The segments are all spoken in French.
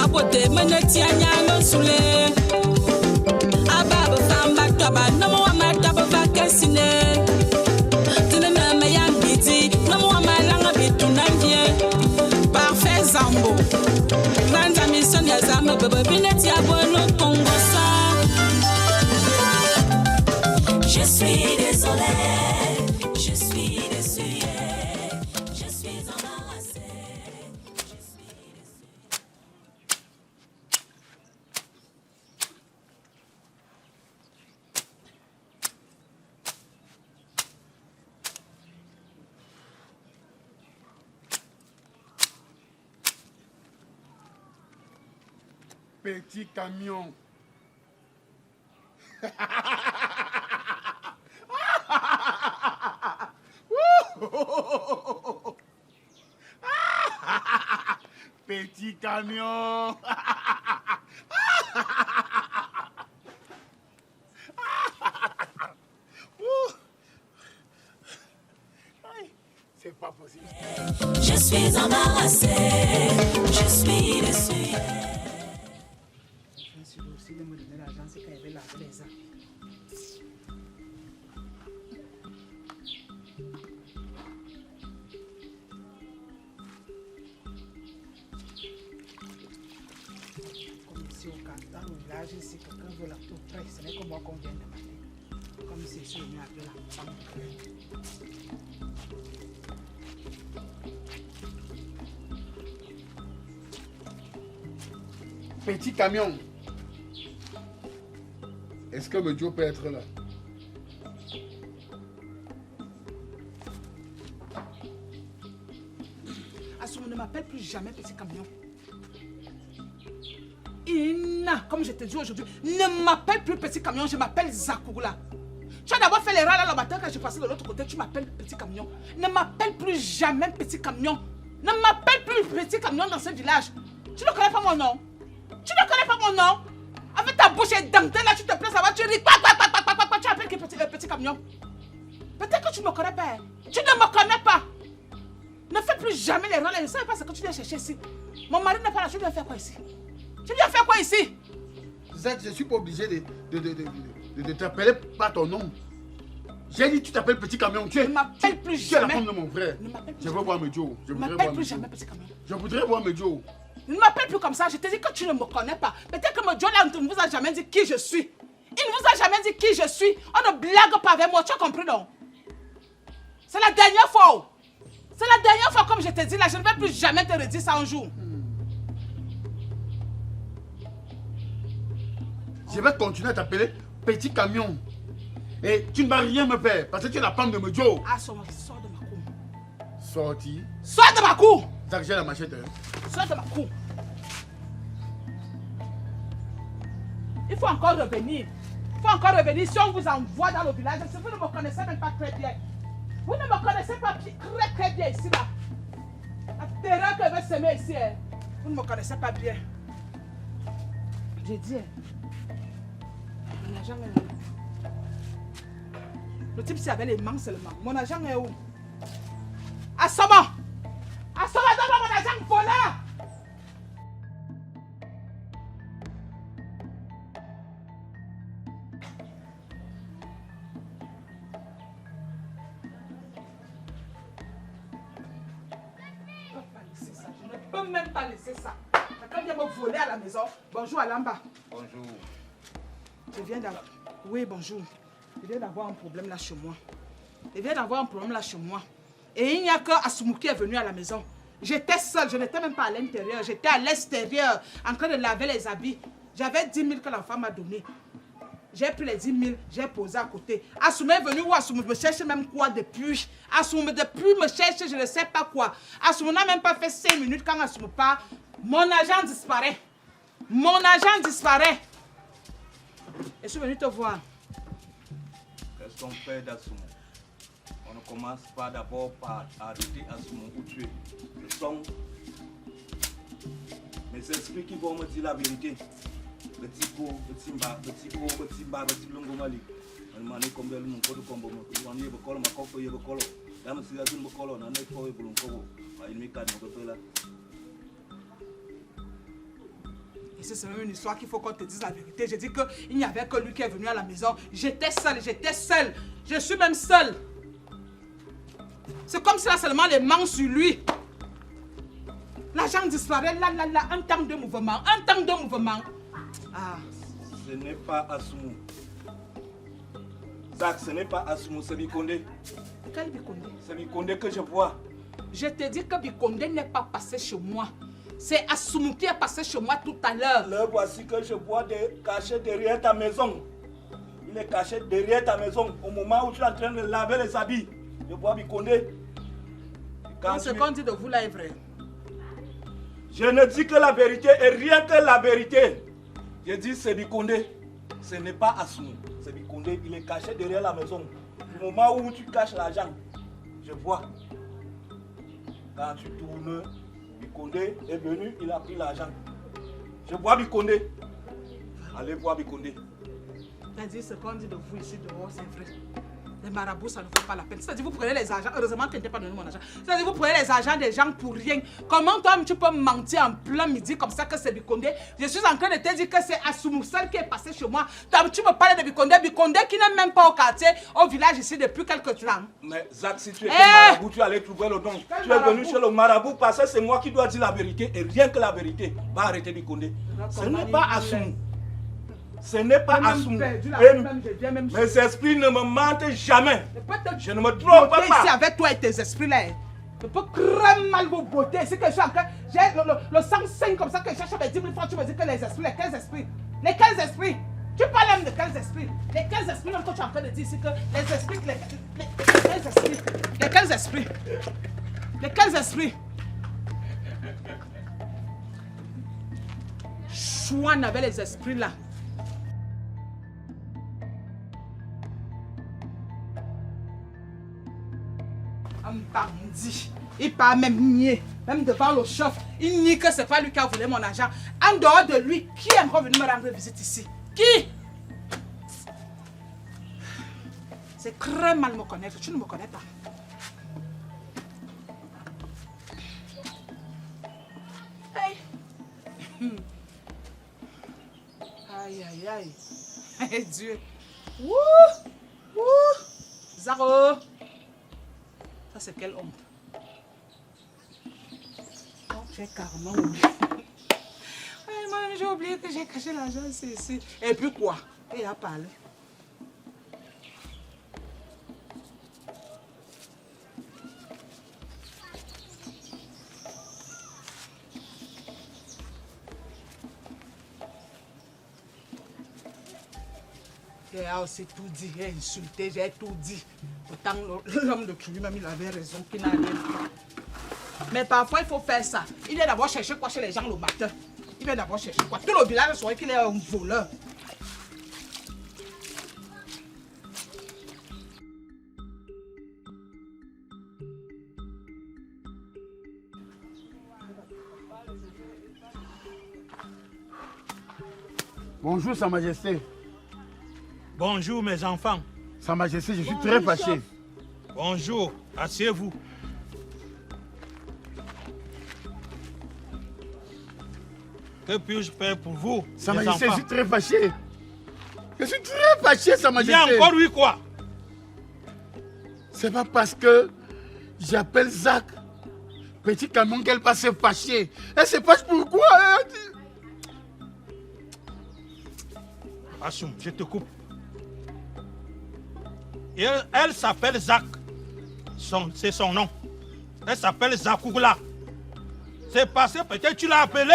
Mabote menetianya no sule. Ababa famba toba no mo amata ba vakasine. Tinana mayam biti no mo amalanga bitu nandie. Parfait zambo. Grande mission ya zama baba binetia bono Congo sa. Je suis désolé. Je suis déçu. Je suis embarrassé. Petit camion. Petit camion. C'est pas possible. Je suis embarrassé. Je suis déçu. Je vais aussi me donner l'argent, c'est qu'elle avait lavé les arbres. Comme ici au Canada, au village, ici, quelqu'un veut la tout près, ce n'est que moi qu'on vient de mater. Comme ici, je suis venu appeler la femme. Petit camion. Est-ce que Medjo peut être là? Assoum, ne m'appelle plus jamais petit camion. Ina, comme je te dis aujourd'hui, ne m'appelle plus petit camion, je m'appelle Zakougoula. Tu as d'abord fait l'erreur là le matin quand je passais de l'autre côté, tu m'appelles petit camion. Ne m'appelle plus jamais petit camion. Ne m'appelle plus petit camion dans ce village. Tu ne connais pas mon nom? Tu ne connais pas mon nom? Avec ta bouche édentée là, tu te places là-bas, tu ris, tu appelles qui petit camion? Peut-être que tu ne me connais pas. Tu ne me connais pas. Ne fais plus jamais l'erreur là, je ne sais pas ce que tu viens chercher ici. Mon mari n'est pas là, tu viens faire quoi ici? Tu viens faire quoi ici? Je ne suis pas obligé de t'appeler par ton nom. J'ai dit tu t'appelles petit camion. Tu es, ne m'appelle plus tu es la jamais. femme de mon frère. Je veux voir Medjo. Ne m'appelle plus jamais petit camion. Je voudrais voir Medjo. Ne m'appelle plus comme ça, je te dis que tu ne me connais pas. Peut-être que Medjo là ne vous a jamais dit qui je suis. Il ne vous a jamais dit qui je suis. On ne blague pas avec moi, tu as compris non? C'est la dernière fois. C'est la dernière fois comme je te dis là, je ne vais plus jamais te redire ça un jour. Je vais continuer à t'appeler petit camion. Et tu ne vas rien me faire parce que tu es la femme de Medjo. Ah, sors de ma cour. Sorti. Sors de ma cour. Ça que j'ai la machette. Hein. Sors de ma cour. Il faut encore revenir. Il faut encore revenir. Si on vous envoie dans le village, si vous ne me connaissez même pas très bien. Vous ne me connaissez pas très bien ici là. La terreur que veut semer ici. Hein. Vous ne me connaissez pas bien. J'ai dit. Mon agent est là. Le type s'il avait les mains seulement. Mon agent est où? Assoma! Assoma, donne-moi mon agent voleur! Je ne peux même pas laisser ça. Quelqu'un vient me voler à la maison. Bonjour Alamba. Bonjour. Je viens d'avoir... Oui, bonjour. Je viens d'avoir un problème là chez moi. Je viens d'avoir un problème là chez moi. Et il n'y a que Assoumou qui est venu à la maison. J'étais seule, je n'étais même pas à l'intérieur. J'étais à l'extérieur, en train de laver les habits. J'avais 10 000 que la femme m'a donné. J'ai pris les 10 000, j'ai posé à côté. Assoumou est venu où Assoumou me cherche même quoi depuis. Assoumou depuis me cherche, je ne sais pas quoi. Assoumou n'a même pas fait 5 minutes quand Assoumou part. Mon agent disparaît. Mon agent disparaît. Je suis venu te voir. Qu'est-ce qu'on fait d'Assoumou? On ne commence pas d'abord par arrêter Assoumou ou tuer. Ce sont mes esprits qui vont me dire la vérité. Petit pot, petit bas, petit longomali. On m'a dit combien de monde pour le combo. On y est le colo, ma coque, il y a le colo. Là, je suis à une colo, on a un effort et pour le colo. Il me cadre, on peut là. ici, c'est même une histoire qu'il faut qu'on te dise la vérité. J'ai dit qu'il n'y avait que lui qui est venu à la maison. J'étais seule. Je suis même seule. C'est comme si là seulement les mains sur lui. L'argent disparaît, là, un temps de mouvement. Ah. Ce n'est pas Assoumou. Zach, ce n'est pas Assoumou, c'est Bikondé. Quel Bikondé? C'est Bikondé que je vois. Je te dis que Bikondé n'est pas passé chez moi. C'est Assoumou qui est passé chez moi tout à l'heure. Le voici que je vois caché derrière ta maison. Il est caché derrière ta maison au moment où tu es en train de laver les habits. Je vois Bikondé. Donc ce qu'on dit de vous là est vrai. Je ne dis que la vérité et rien que la vérité. Je dis c'est Bikondé. Ce n'est pas Assoumou. C'est Bikondé. Il est caché derrière la maison. Au moment où tu caches l'argent, je vois. Quand tu tournes, Bikondé est venu, il a pris l'argent. Je vois Bikondé. Allez voir Bikondé. C'est-à-dire ce qu'on dit de vous ici dehors, c'est vrai. Les marabouts, ça ne vaut pas la peine. C'est-à-dire vous prenez les argents. Heureusement que tu n'étais pas donné mon argent. C'est-à-dire vous prenez les argents des gens pour rien. Comment toi tu peux mentir en plein midi comme ça que c'est Bikondé? Je suis en train de te dire que c'est Assoumou seul qui est passé chez moi. Tu me parles de Bikondé. Bikondé qui n'est même pas au quartier, au village ici depuis quelques temps. Mais Zach, si tu étais marabout, tu allais trouver le don. Tu es venu chez le marabout parce que c'est moi qui dois dire la vérité et rien que la vérité. Va arrêter Bikondé. Ce n'est pas Assoumou. Ce n'est pas Assoumou. Mes esprits ne me mentent jamais. Je ne me trompe pas. Ici avec toi et tes esprits là. Je peux crème mal vos beautés. C'est que je suis en train. J'ai le sang saigne comme ça que je cherche mes 10 000 francs. Tu me dis que les esprits, lesquels esprits? Lesquels esprits? Tu parles même de quels esprits? Lesquels esprits même que tu es en train de dire ici que les esprits. Lesquels esprits? Lesquels esprits? Lesquels esprits? Chouane avait les esprits là. Bandit. Il parle même nier, même devant le chef. Il nie que c'est pas lui qui a volé mon argent. En dehors de lui, qui est encore venu me rendre visite ici? Qui? C'est très mal me connaître. Tu ne me connais pas. Hey. Aïe, aïe, aïe. Hey, Dieu. Wouh! Wouh! Zaro! Ça, c'est quelle honte. Oh, j'ai carrément oublié. Moi, j'ai oublié que j'ai caché l'argent ici. Et puis quoi? Il a parlé. Il a aussi tout dit, j'ai insulté, j'ai tout dit. Pourtant, l'homme de Kiwi, même il avait raison, qu'il n'a rien fait. Mais parfois, il faut faire ça. Il vient d'abord chercher quoi chez les gens le matin. Il vient d'abord chercher quoi. Tout le village saurait qu'il est un voleur. Bonjour, Sa Majesté. Bonjour mes enfants. Sa Majesté, je suis très fâché. Bonjour, asseyez-vous. Que puis-je faire pour vous, Sa mes Majesté, enfants? je suis très fâché. Je suis très fâché, Sa Il y Majesté. a encore lui quoi? C'est pas parce que j'appelle Zach, petit camion, qu'elle va se fâcher. Elle se fâche pourquoi? Assoum, je te coupe. Elle s'appelle Zach. C'est son nom. Elle s'appelle Zakougla. C'est parce que peut-être tu l'as appelé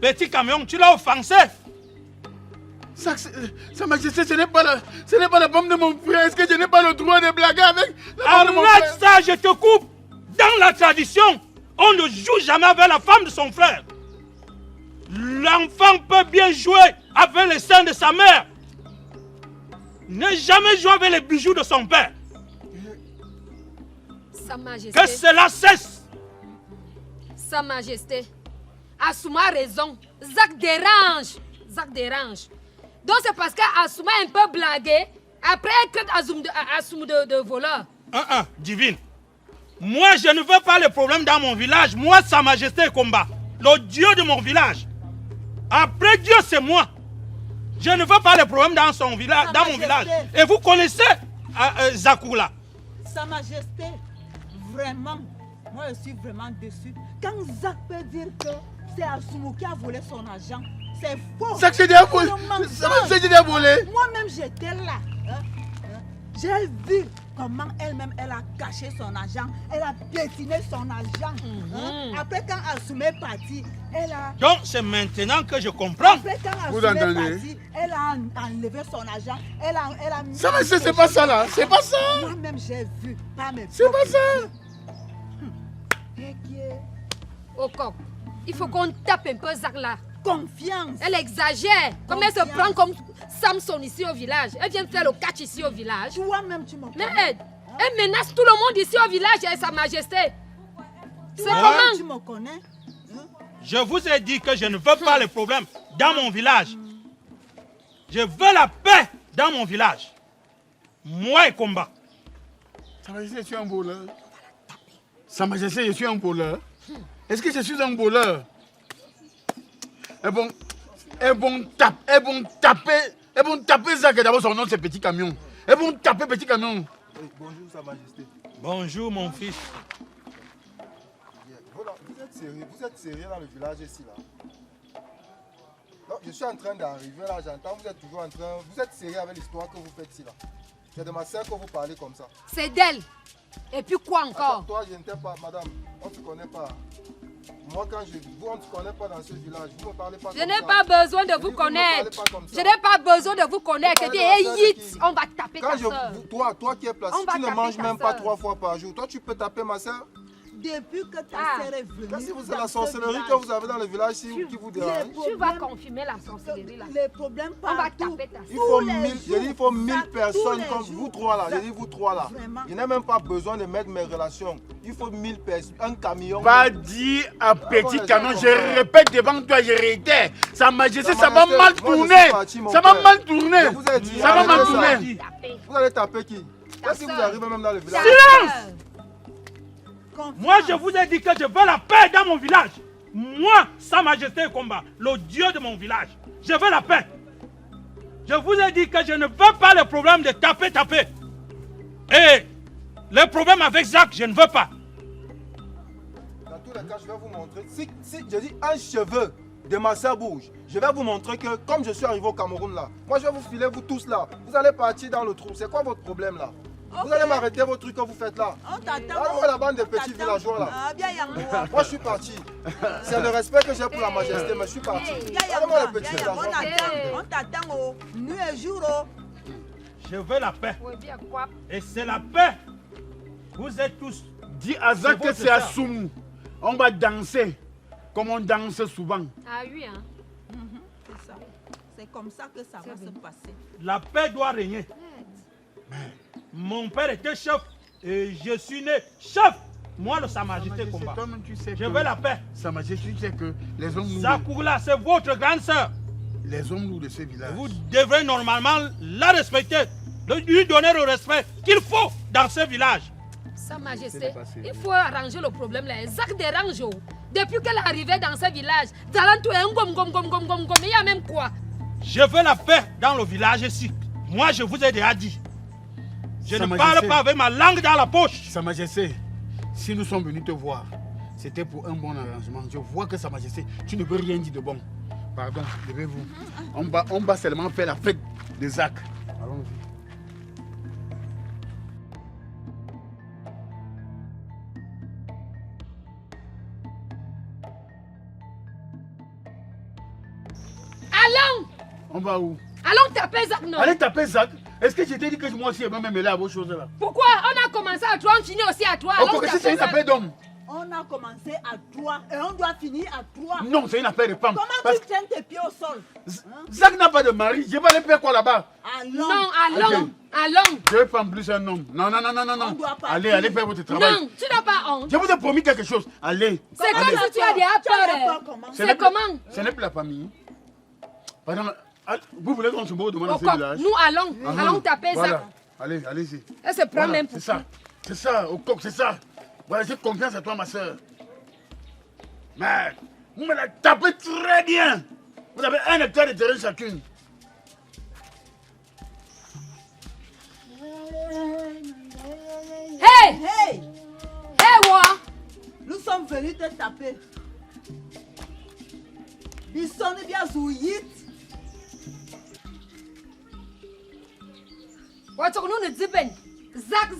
petit camion, tu l'as offensé. Zach, Sa Majesté, ce n'est pas la femme de mon frère. Est-ce que je n'ai pas le droit de blaguer avec la femme de mon frère? Arrête ça, je te coupe. Dans la tradition, on ne joue jamais avec la femme de son frère. L'enfant peut bien jouer avec les seins de sa mère. Ne jamais jouer avec les bijoux de son père. Sa Majesté. Que cela cesse. Sa Majesté. Assouma a raison. Zach dérange. Zach dérange. Donc c'est parce qu'Assouma a un peu blagué. Après, elle traite Assouma de voleur. Divine. Moi, je ne veux pas les problèmes dans mon village. Moi, Sa Majesté combat. Le dieu de mon village. Après Dieu, c'est moi. Je ne veux pas les problèmes dans son village, dans mon village. Et vous connaissez Zakoula. Sa Majesté, vraiment, moi je suis vraiment déçu. Quand Zak peut dire que c'est Assoumou qui a volé son argent, c'est faux. Zak, c'est déjà volé. C'est déjà volé. Moi-même, j'étais là. J'ai vu comment elle-même, elle a caché son argent. Elle a piétiné son argent. Après, quand Assoumou est parti, elle a... Donc, c'est maintenant que je comprends. Après, quand Assoumou est parti, elle a enlevé son argent. Elle a mis... Ça, mais c'est pas ça, là. C'est pas ça. Moi-même, j'ai vu. C'est pas ça. Au coq, il faut qu'on tape un peu Zak là. Confiance. Elle exagère. Comme elle se prend comme Samson ici au village. Elle vient faire le catch ici au village. Toi-même, tu me connais. Mais elle menace tout le monde ici au village et Sa Majesté. C'est Toi-même, comment? tu me connais. Je vous ai dit que je ne veux pas les problèmes dans mon village. Je veux la paix dans mon village. Moi et combat. Sa Majesté, je suis un voleur. Sa Majesté, je suis un voleur. Est-ce que je suis un voleur? Elles vont taper Zak, et d'abord son nom c'est Petit Camion. Elles vont taper Petit Camion. Oui, bonjour Sa Majesté. Bonjour mon fils. Voilà, vous êtes sérieux dans le village ici là? Non, je suis en train d'arriver là, j'entends, vous êtes toujours en train... Vous êtes sérieux avec l'histoire que vous faites ici là? C'est de ma soeur que vous parlez comme ça. C'est d'elle. Et puis quoi encore? Attends, toi, je ne t'ai pas, madame, on ne se connaît pas. Moi, quand je vous, on ne se connaît pas dans ce village. Vous ne me parlez pas comme ça. Je n'ai pas besoin de vous connaître. Je n'ai pas besoin de vous connaître. On va taper ta soeur. Toi qui es placé, tu ne manges même pas 3 fois par jour. Toi, tu peux taper ma soeur? Depuis que ta sœur est venue. Qu'est-ce que c'est la sorcellerie que vous avez dans le village qui vous dérange? Tu vas confirmer la sorcellerie là. Les problèmes on va partout. taper ta Il soeur. faut 1000 personnes comme vous trois là. Je dis vous trois là. Vraiment. Je n'ai même pas besoin de mettre mes relations. Il faut 1000 personnes, un camion. Va dire à Petit Camion, je répète devant toi, je réitère. Sa Majesté, ça va mal tourner. Ça va mal tourner. Ça va mal tourner. Vous allez taper qui? Est-ce que vous arrivez même dans le village? Silence! Moi, je vous ai dit que je veux la paix dans mon village. Moi, Sa Majesté combat, le Dieu de mon village. Je veux la paix. Je vous ai dit que je ne veux pas le problème de taper. Et le problème avec Zak, je ne veux pas. Dans tous les cas, je vais vous montrer. Si je dis un cheveu de ma soeur bouge, je vais vous montrer que comme je suis arrivé au Cameroun là, moi je vais vous filer vous tous là. Vous allez partir dans le trou. C'est quoi votre problème là? Vous allez m'arrêter vos trucs que vous faites là. On t'attend. Allez-moi la bande de petits villageois là. Ah, bien Yangoua. Moi je suis parti. C'est le respect que j'ai pour la Majesté, mais je suis parti. Allez-moi les petits villageois. On t'attend au nuit et jour. Je veux la paix. Oui, bien quoi? Et c'est la paix. Vous êtes tous. Dis à Zak que c'est Assoumou. On va danser comme on danse souvent. Ah oui, hein. C'est ça. C'est comme ça que ça va se passer. La paix doit régner. Mon père était chef et je suis né chef. Moi, le Sa Majesté combat. Je veux la paix. Sa Majesté, tu sais que les hommes lourds. Zakoula, c'est votre grande sœur. Les hommes lourds de ce village. Vous devrez normalement la respecter, lui donner le respect qu'il faut dans ce village. Sa Majesté, il faut arranger le problème là. Zak dérange. Depuis qu'elle est arrivée dans ce village, Zalantou est un gom. Il y a même quoi? Je veux la paix dans le village ici. Moi, je vous ai déjà dit. Je ne parle pas avec ma langue dans la poche. Sa Majesté, si nous sommes venus te voir, c'était pour un bon arrangement. Je vois que Sa Majesté, tu ne peux rien dire de bon. Pardon, levez-vous. On va seulement faire la fête de Zak. Allons-y. Allons! On va où? Allons taper Zak, non? Allez taper Zak. Est-ce que je t'ai dit que moi aussi je vais me mêler à vos choses là? Pourquoi? On a commencé à toi, on finit aussi à toi. Encore que si c'est une affaire d'homme. On a commencé à 3 et on doit finir à 3. Non, c'est une affaire de femme. Comment tu tiens tes pieds au sol? Zak n'a pas de mari. Je vais aller faire quoi là-bas? Allons. Non, allons. Ok. Allons. Je vais pas en plus un homme. Non. On doit partir. Allez faire votre travail. Non, tu n'as pas honte. Je vous ai promis quelque chose. Allez. C'est comme si tu as déjà peur. C'est comment? Ce n'est plus la famille. Pardon, vous voulez qu'on se moque de moi dans ce Pourquoi? village? Nous allons. Allons taper Voilà. Zak. Allez-y. Elle se prend même pour C'est ça. C'est ça, au coq, c'est ça. Voilà, j'ai confiance à toi, ma soeur. Mais vous me la tapez très bien. Vous avez 1 hectare de terrain chacune. Hey! Hey, Hey, moi! nous sommes venus te taper. Bisson est bien zouillite. On nous dit ben, Zach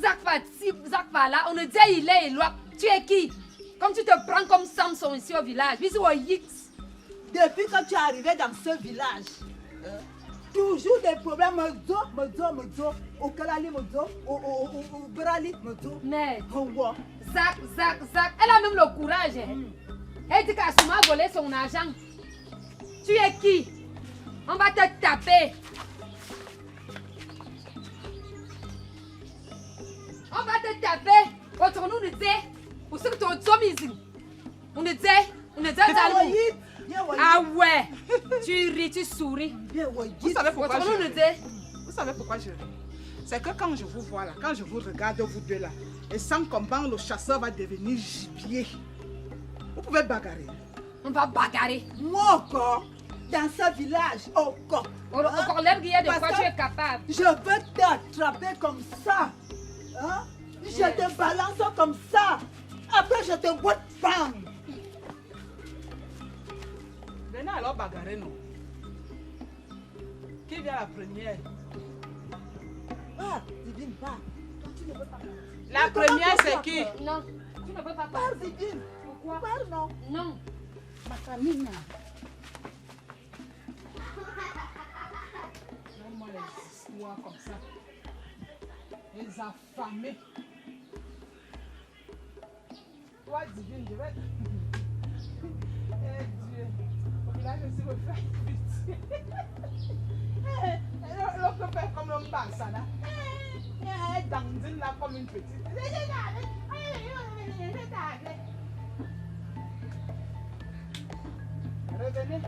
va là, on nous dit il est là. Tu es qui? Comme tu te prends comme Samson ici au village. Depuis que tu es arrivé dans ce village, toujours des problèmes. Mozo, au Kalali, Mozo, au Brali, Mozo. Mais, Zach, elle a même le courage. Elle dit qu'Asuma a volé son argent. Tu es qui? On va te taper. On va te taper. Retourne nous dire. Pour ceux qui t'ont ici. On nous dit. Ah ouais. Tu ris, tu souris. Vous savez pourquoi Retourne nous je dire. Vous savez pourquoi je ris? C'est que quand je vous vois là, quand je vous regarde vous deux là, et sans comment le chasseur va devenir gibier, vous pouvez bagarrer. On va bagarrer. Moi encore, dans ce village, encore. Encore l'air de Parce quoi que tu es capable. Je veux t'attraper comme ça. Hein? Je te balance comme ça. Après, je te vois te prendre. Venez alors bagarrer, non? Qui vient la première? Va, Divine, va. Toi, tu ne veux pas. La première, c'est qui? Non, tu ne peux pas Pars, parler. Divine. Pourquoi? Pars, non. Non. Ma famille, non. Donne-moi les histoires comme ça. Les affamés. Toi, Divine, je vais... Eh Dieu. Au village, je suis refait pitié. L'autre fait comme l'homme ça là. Elle dandine là comme une petite. Revenez.